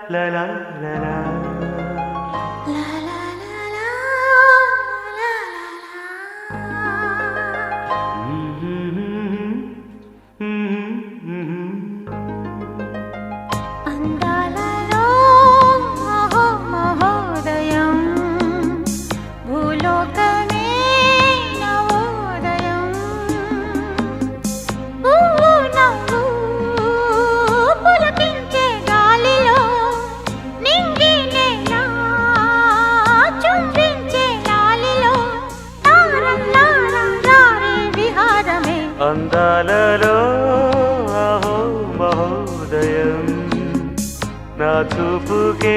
la la la la. La la la la la la అందాలలో మహోదయం భూలోకమే నవోదయం నవ్వు పులకించే గాలిలో నింగి నేల చుంబించే గాలిలో తారల్లారే విహారమే అందాలలో అహో మహోదయం నా చూపుకే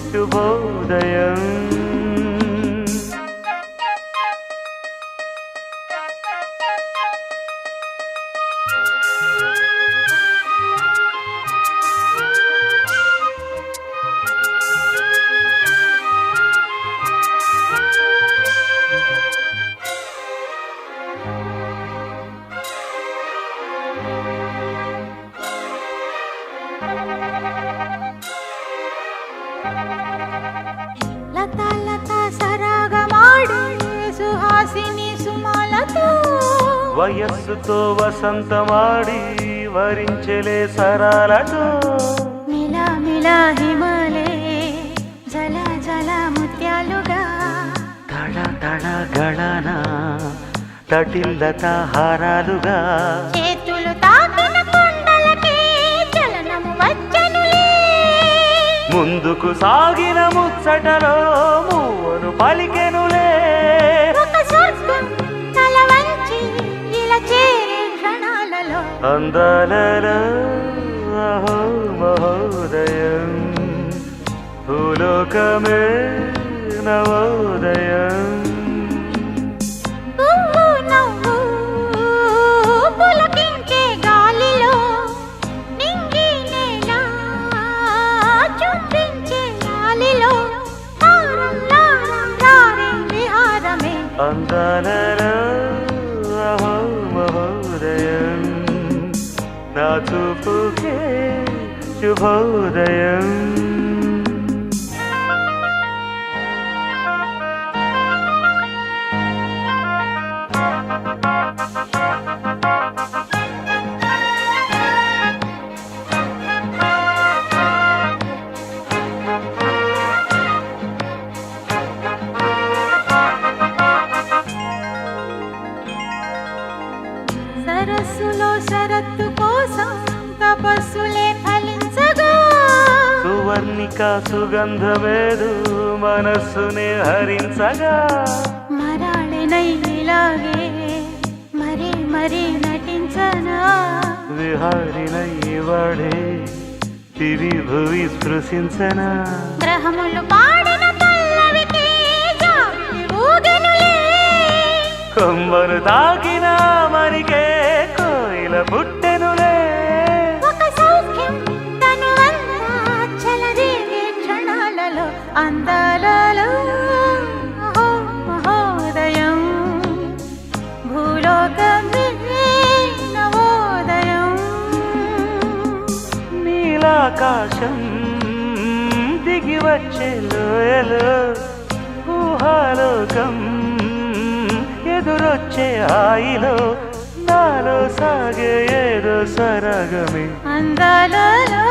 శుభోదయం. లతా లతా సరాగమాడే సుహాసిని సుమాలతో వయస్సుతో వసంతమాడి వరించలే సరాలతో మిలా మిలా హిమాలే జల జల ముత్యాలుగా తళ తళ గళన తటిల్లత హారాలుగా చేతులు తాకిన కొండలకే చలనము వచ్చనులే ముందుకు సాగిన ముచ్చటలో మూవను పలికెనులే ఒక స్వర్గం తల వంచి ఇలా చేరే క్షణాలలో అందాలలో అహో మహోదయం భూలోకమే నవోదయం. పువ్వు నవ్వు పులకించే గాలిలో నింగి నేల చుంబించే గాలిలో తారల్లారే విహారమే అందాలలో అహో మహోదయం నా చూపుకే శుభోదయం. సరస్సులో శరత్తు కోసం తపస్సులే ఫలించగా సువర్ణిక సుగంధమేదు మనస్సునే హరించగా మరాళినై ఇలాగే మరీ మరీ నటించనా విహారినై వాడే దివి భువి స్పృశించనా గ్రహములు పాడిన పల్లవికి జాబిలి ఊగెనులే కొమ్మను తాకిన మరికే కోయిల పుట్టెనులే ఒక సౌఖ్యం తనువంతా చెలరేగే క్షణాలలో అందాలలో అహో మహోదయం భూలోకమే నవోదయం నీలాకాశం దిగి వచ్చే లోయలో ఊహాలోకం ఎదురొచ్చే హాయిలో నాలో సాగే ఏదో సరగమే అందాలలో